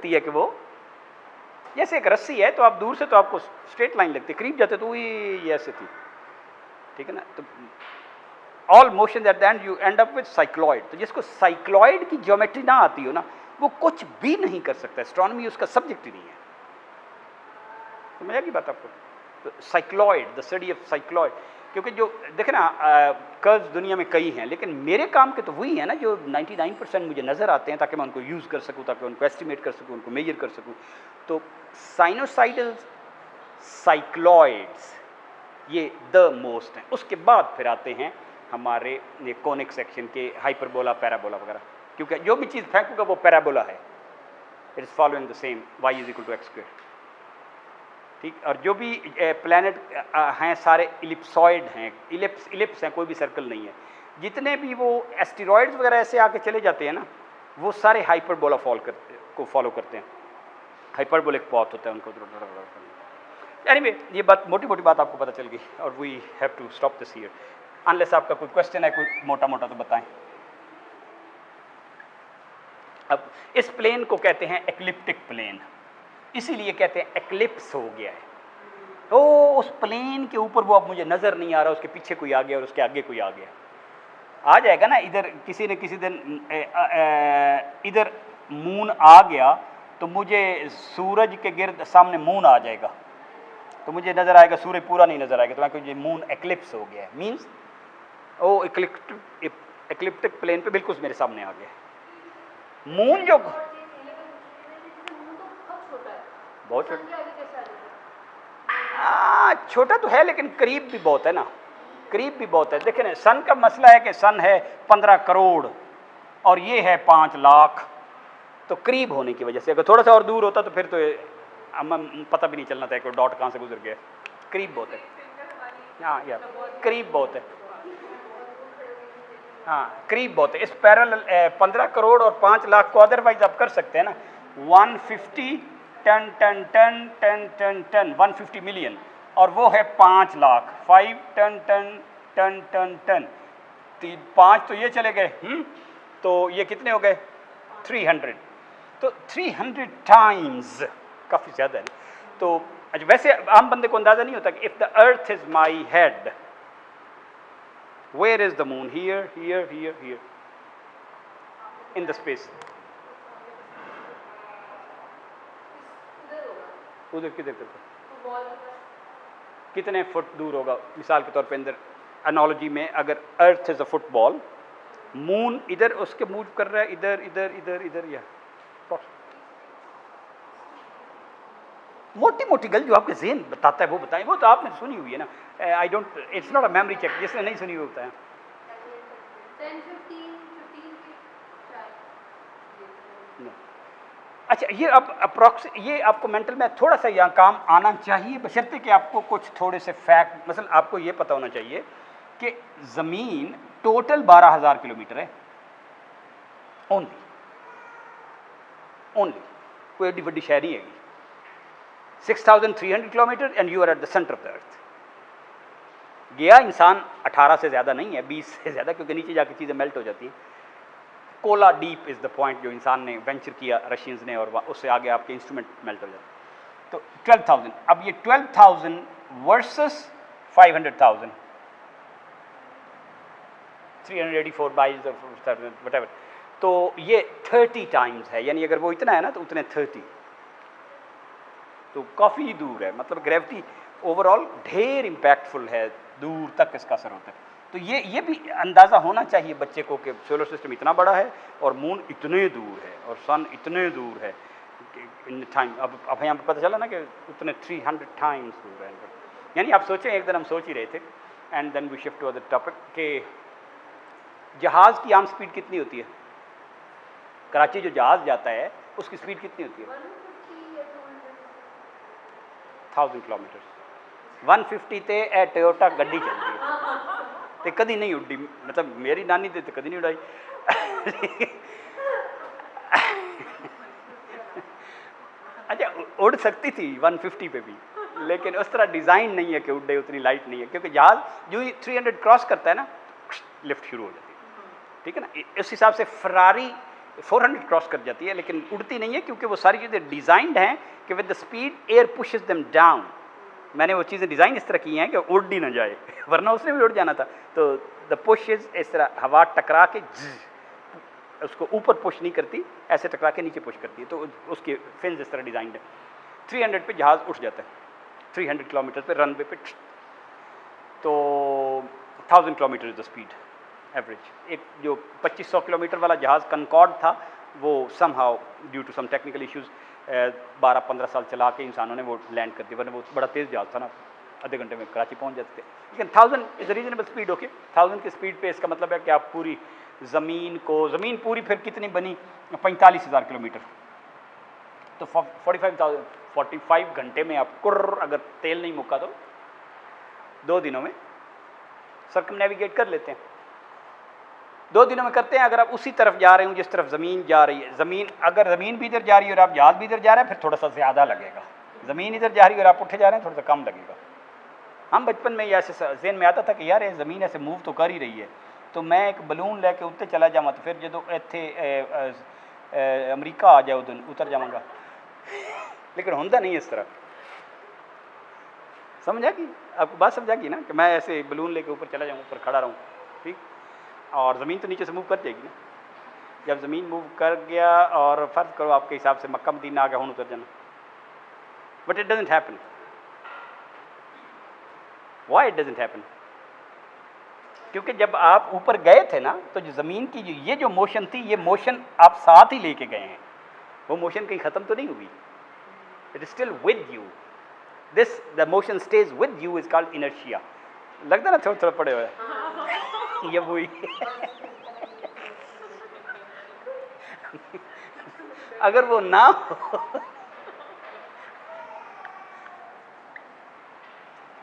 लगती है कि वो जैसे एक रस्सी है, तो आप दूर से तो आपको स्ट्रेट लाइन लगती है, करीब जाते तो ये ऐसे थी, ठीक है ना। तो all motion at the end you and up with cycloid. तो जिसको साइक्लॉइड की ज्योमेट्री ना आती हो ना, वो कुछ भी नहीं कर सकता। एस्ट्रोनॉमी उसका सब्जेक्ट ही नहीं है। समझ आएगी बात आपको? तो cycloid, the study of cycloid, क्योंकि जो देखे ना कर्व्स दुनिया में कई हैं, लेकिन मेरे काम के तो वही है ना जो 99% मुझे नज़र आते हैं, ताकि मैं उनको यूज़ कर सकूँ, ताकि उनको एस्टिमेट कर सकूँ, उनको मेजर कर सकूँ। तो साइनोसाइडल्स, साइक्लॉइड्स, ये द मोस्ट हैं। उसके बाद फिर आते हैं हमारे ये कोनिक सेक्शन के हाइपरबोला, पैराबोला वगैरह, क्योंकि जो भी चीज़ फेंकूंगा वो पैराबोला है। It is following the same y = x², ठीक। और जो भी प्लैनेट हैं सारे इलिप्सॉइड हैं, इलिप्स हैं, कोई भी सर्कल नहीं है। जितने भी वो एस्टेरॉइड्स वगैरह ऐसे आके चले जाते हैं ना, वो सारे हाइपरबोला को फॉलो करते हैं। हाइपरबोलिक पॉथ होता है उनको। एनीवे, ये बात मोटी मोटी बात आपको पता चल गई, और we have to stop this here. Unless आपका कोई क्वेश्चन है, कोई मोटा मोटा, तो बताएं। अब इस प्लेन को कहते हैं एक्लिप्टिक प्लेन, इसीलिए कहते हैं एक्लिप्स हो गया है। तो उस प्लेन के ऊपर वो अब मुझे नज़र नहीं आ रहा, उसके पीछे कोई आ गया और उसके आगे कोई आ गया। आ जाएगा ना, इधर किसी न किसी दिन इधर मून आ गया, तो मुझे सूरज के गिर्द सामने मून आ जाएगा, तो मुझे नज़र आएगा, सूरज पूरा नहीं नज़र आएगा, तो मैं कहूँ मून एक्लिप्स हो गया है। मीन्स वो एक्लिप्टिक प्लेन पे बिल्कुल मेरे सामने आ गया। मून जो बहुत छोटा तो है, लेकिन करीब भी बहुत है ना, करीब भी बहुत है। देखिए ना, सन का मसला है कि सन है 15 करोड़ और ये है 5 लाख, तो करीब होने की वजह से, अगर थोड़ा सा और दूर होता तो फिर तो पता भी नहीं चलना था कि डॉट कहाँ से गुजर गया। करीब बहुत है, हाँ यार, करीब बहुत है, हाँ करीब बहुत है। इस पैरेलल 15 करोड़ और 5 लाख को अदरवाइज आप कर सकते हैं ना, 150 ton ton ton ton ton ton 150 million, और वो है 5 lakh, 5 ton ton ton ton ton, 5 तो ये चले गए, तो ये कितने हो गए 300, तो 300 टाइम्स काफ़ी ज़्यादा है। तो वैसे आम बंदे को अंदाज़ा नहीं होता कि if the earth is my head, where is the moon, here here here here in the space, उधर किधर कितने फुट दूर होगा। मिसाल के तौर पे अंदर एनालॉजी में, अगर earth is a football, moon इधर उसके मूव कर रहा है, इधर इधर इधर इधर, या मोटी मोटी गल जो आपके ज़हन बताता है वो बताएं। वो तो आपने सुनी हुई है ना, I don't, it's not a memory check, जिसने नहीं सुनी हुई बताएं। 10-15 अच्छा, ये अब अप्रॉक्स, ये आपको मेंटल में थोड़ा सा यहाँ काम आना चाहिए, बशर्ते कि आपको कुछ थोड़े से फैक्ट, मतलब आपको ये पता होना चाहिए कि ज़मीन टोटल 12,000 किलोमीटर है, ओनली कोई एडी बड़ी शहर नहीं है। 6,300 kilometre and you are at the centre of the earth. गया इंसान 18 से ज़्यादा नहीं है, 20 से ज़्यादा, क्योंकि नीचे जाकर चीज़ें मेल्ट हो जाती हैं। Cola deep is the point जो इंसान ने वेंचर किया, रशियंस ने, और उससे आगे आपके इंस्ट्रूमेंट मेल्ट हो जाते। तो 12,000, अब ये 12,000 वर्सेस 500,000, 384 बाइज वटेवर, तो ये 30 टाइम्स है। यानी अगर वो इतना है ना, तो उतने 30, तो काफ़ी दूर है। मतलब ग्रेविटी ओवरऑल ढेर इम्पैक्टफुल है, दूर तक इसका असर होता है। तो ये भी अंदाज़ा होना चाहिए बच्चे को कि सोलर सिस्टम इतना बड़ा है और मून इतने दूर है और सन इतने दूर है इन टाइम। अब यहाँ पर पता चला ना कि उतने 300 टाइम्स दूर है। यानी आप सोचें, एक दिन हम सोच ही रहे थे, and then we shift to other topic, कि जहाज़ की आम स्पीड कितनी होती है? कराची जो जहाज़ जाता है उसकी स्पीड कितनी होती है? 1000 किलोमीटर। 150 ते ए टोयोटा गड्डी चलती है, तो कभी नहीं उड़ी, मतलब मेरी नानी तो कभी नहीं उड़ाई। अच्छा, उड़ सकती थी 150 पे भी, लेकिन उस तरह डिज़ाइन नहीं है कि उड़े, उतनी लाइट नहीं है, क्योंकि जहाज़ जो ही 300 क्रॉस करता है ना, लिफ्ट शुरू हो जाती है, ठीक है ना। इस हिसाब से फरारी 400 क्रॉस कर जाती है, लेकिन उड़ती नहीं है क्योंकि वो सारी चीज़ें डिज़ाइंड हैं कि with the speed air pushes them down. मैंने वो चीज़ें डिज़ाइन इस तरह की हैं कि उड़ ही ना जाए वरना उसने भी उड़ जाना था। तो द पुशेस इस तरह हवा टकरा के उसको ऊपर पुश नहीं करती, ऐसे टकरा के नीचे पुश करती है, तो उसके फिन्स इस तरह डिज़ाइंड है। 300 पे जहाज़ उठ जाता है, 300 किलोमीटर पे रनवे पे, तो 1000 kilometre is the speed average. एक जो 2500 किलोमीटर वाला जहाज़ कनकॉर्ड था, वो somehow due to some technical issues 12-15 साल चला के इंसानों ने वो लैंड कर दिया, वरना वो बड़ा तेज़ जहाज़ था ना, आधे घंटे में कराची पहुंच जाते थे। लेकिन 1000 इज़ रीजनेबल स्पीड। ओके, 1000 की स्पीड पे इसका मतलब है कि आप पूरी ज़मीन पूरी फिर कितनी बनी, 45,000 किलोमीटर, तो 45 घंटे में आप कुर्र, अगर तेल नहीं मुक्का तो 2 दिनों में सर्कम नेविगेट कर लेते हैं। 2 दिनों में करते हैं। अगर आप उसी तरफ जा रहे हो जिस तरफ ज़मीन जा रही है, अगर ज़मीन भी इधर जा रही है और आप जहाज़ भी इधर जा रहे हैं, फिर थोड़ा सा ज़्यादा लगेगा। ज़मीन इधर जा रही है और आप उठे जा रहे हैं, थोड़ा सा कम लगेगा। हम बचपन में ऐसे ज़हन में आता था कि यार ये ज़मीन ऐसे मूव तो कर ही रही है, तो मैं एक बलून लेके उत्ते चला जावा, तो फिर जो इतने अमरीका आ जाए उतर जाऊँगा लेकिन होंदा नहीं इस तरह। समझा कि आपको बात समझा कि ना, कि मैं ऐसे बलून लेके ऊपर चला जाऊँ, ऊपर खड़ा रहूँ, ठीक, और ज़मीन तो नीचे से मूव कर जाएगी ना। जब ज़मीन मूव कर गया और फ़र्ज़ करो आपके हिसाब से मक्का मदीना आ गया, हूँ उतर जाना, but it doesn't happen. Why it doesn't happen? क्योंकि जब आप ऊपर गए थे ना, तो जो ज़मीन की ये जो मोशन थी, ये मोशन आप साथ ही लेके गए हैं, वो मोशन कहीं ख़त्म तो नहीं हुई, it is still with you. This the motion stage with you is called inertia. लगता ना थोड़ा थोड़ा पड़े हुए ये वही अगर वो ना हो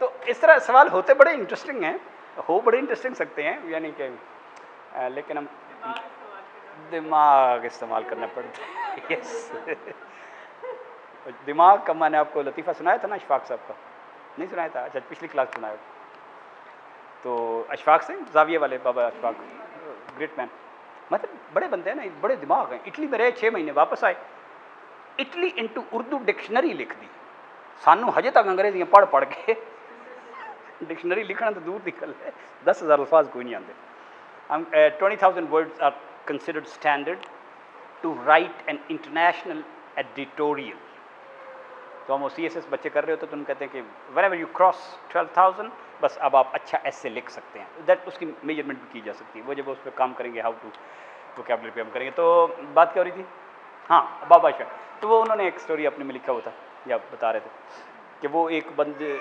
तो इस तरह सवाल होते बड़े इंटरेस्टिंग हैं, बड़े इंटरेस्टिंग सकते हैं, यानी कि लेकिन हम दिमाग इस्तेमाल करना पड़ता है। यस दिमाग का मैंने आपको लतीफ़ा सुनाया था ना अशफाक साहब का, नहीं सुनाया था? अच्छा, पिछली क्लास सुनाया। तो अशफाक से जाविया वाले बाबा अशफाक, ग्रेट मैन, मतलब बड़े बंदे हैं ना, बड़े दिमाग हैं। इटली में रहे 6 महीने, वापस आए, इटली इंटू उर्दू डिक्शनरी लिख दी। सानू हजे तक अंग्रेजियाँ पढ़ पढ़ के डिक्शनरी लिखना तो दूर निकल है, 10,000 अल्फाज कोई नहीं आते। 20,000 words are considered standard to write an international editorial. तो हम वो CSS बच्चे कर रहे होते तो उन कहते हैं कि व्हेनेवर यू क्रॉस 12,000, बस अब आप अच्छा ऐसे लिख सकते हैं, दैट उसकी मेजरमेंट भी की जा सकती है। वो जब उस पर काम करेंगे, हाउ टू वोकैबुलरी पे हम करेंगे। तो बात क्या हो रही थी? हाँ, बाबा शाह। तो वो उन्होंने एक स्टोरी अपने में लिखा हुआ था, या बता रहे थे कि वो एक बंदे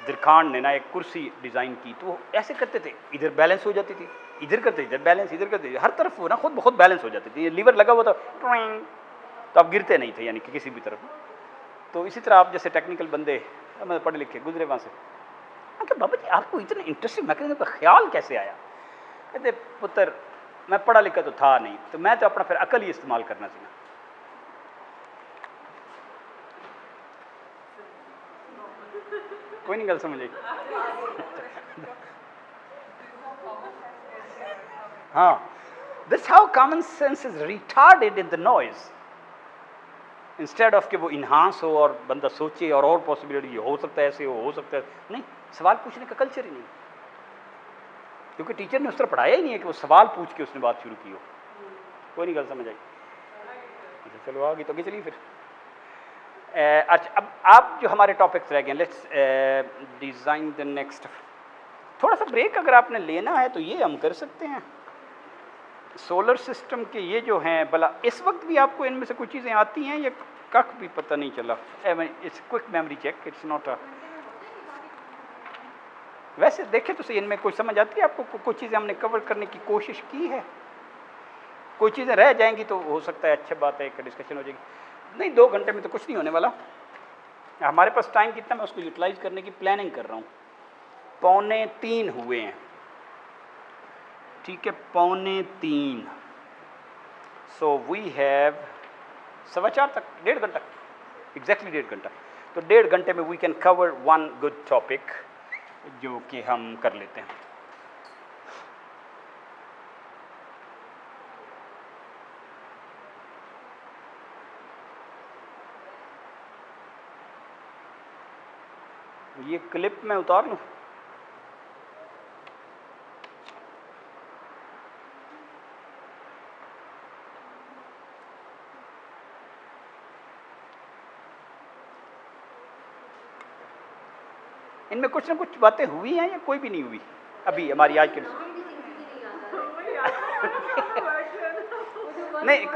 दिरखान ने ना एक कुर्सी डिज़ाइन की, तो वो ऐसे करते थे, इधर बैलेंस हो जाती थी, इधर करते इधर बैलेंस, इधर करते हर तरफ वो ना खुद बहुत बैलेंस हो जाती थी। लीवर लगा हुआ था तो आप गिरते नहीं थे, यानी कि किसी भी तरफ। तो इसी तरह आप जैसे टेक्निकल बंदे, मैं पढ़े लिखे गुजरे वहाँ से, कि बाबा जी आपको इतना इंटरेस्टिंग मैकेनिज्म का ख्याल कैसे आया? कहते पुत्र मैं पढ़ा लिखा तो था नहीं, तो मैं तो अपना फिर अकल ही इस्तेमाल करना सीखा। कोई नहीं गल समझ आई। हाँ, this how common sense is retarded in the noise. Instead of कि वो इन्हांस हो और बंदा सोचे और पॉसिबिलिटी हो सकता है, ऐसे हो सकता है, नहीं, सवाल पूछने का कल्चर ही नहीं, क्योंकि टीचर ने उस तरह पढ़ाया ही नहीं है कि वो सवाल पूछ के उसने बात शुरू की हो। कोई नहीं गल समझ आई। अच्छा चलो आगे तो चलिए फिर। अच्छा, अब आप जो हमारे टॉपिक्स रह गए, लेट्स डिज़ाइन द नेक्स्ट। थोड़ा सा ब्रेक अगर आपने लेना है तो ये हम कर सकते हैं। सोलर सिस्टम के ये जो हैं, भला इस वक्त भी आपको इनमें से कुछ चीज़ें आती हैं या कख भी पता नहीं चला? It's quick memory check, it's not a, वैसे देखें तो सही, इनमें कुछ समझ आती है आपको? कुछ चीज़ें हमने कवर करने की कोशिश की है, कोई चीज़ें रह जाएंगी तो हो सकता है अच्छी बात है, एक डिस्कशन हो जाएगी। नहीं, 2 घंटे में तो कुछ नहीं होने वाला। हमारे पास टाइम कितना, मैं उसको यूटिलाइज करने की प्लानिंग कर रहा हूँ। 2:45 हुए हैं, ठीक है, 2:45। सो वी हैव 4:15 तक, 1.5 घंटा, एग्जैक्टली 1.5 घंटा। तो 1.5 घंटे में we can cover one good topic, जो कि हम कर लेते हैं। ये क्लिप मैं उतार लूँ? इनमें कुछ ना कुछ बातें हुई हैं या कोई भी नहीं हुई अभी हमारी आज के नहीं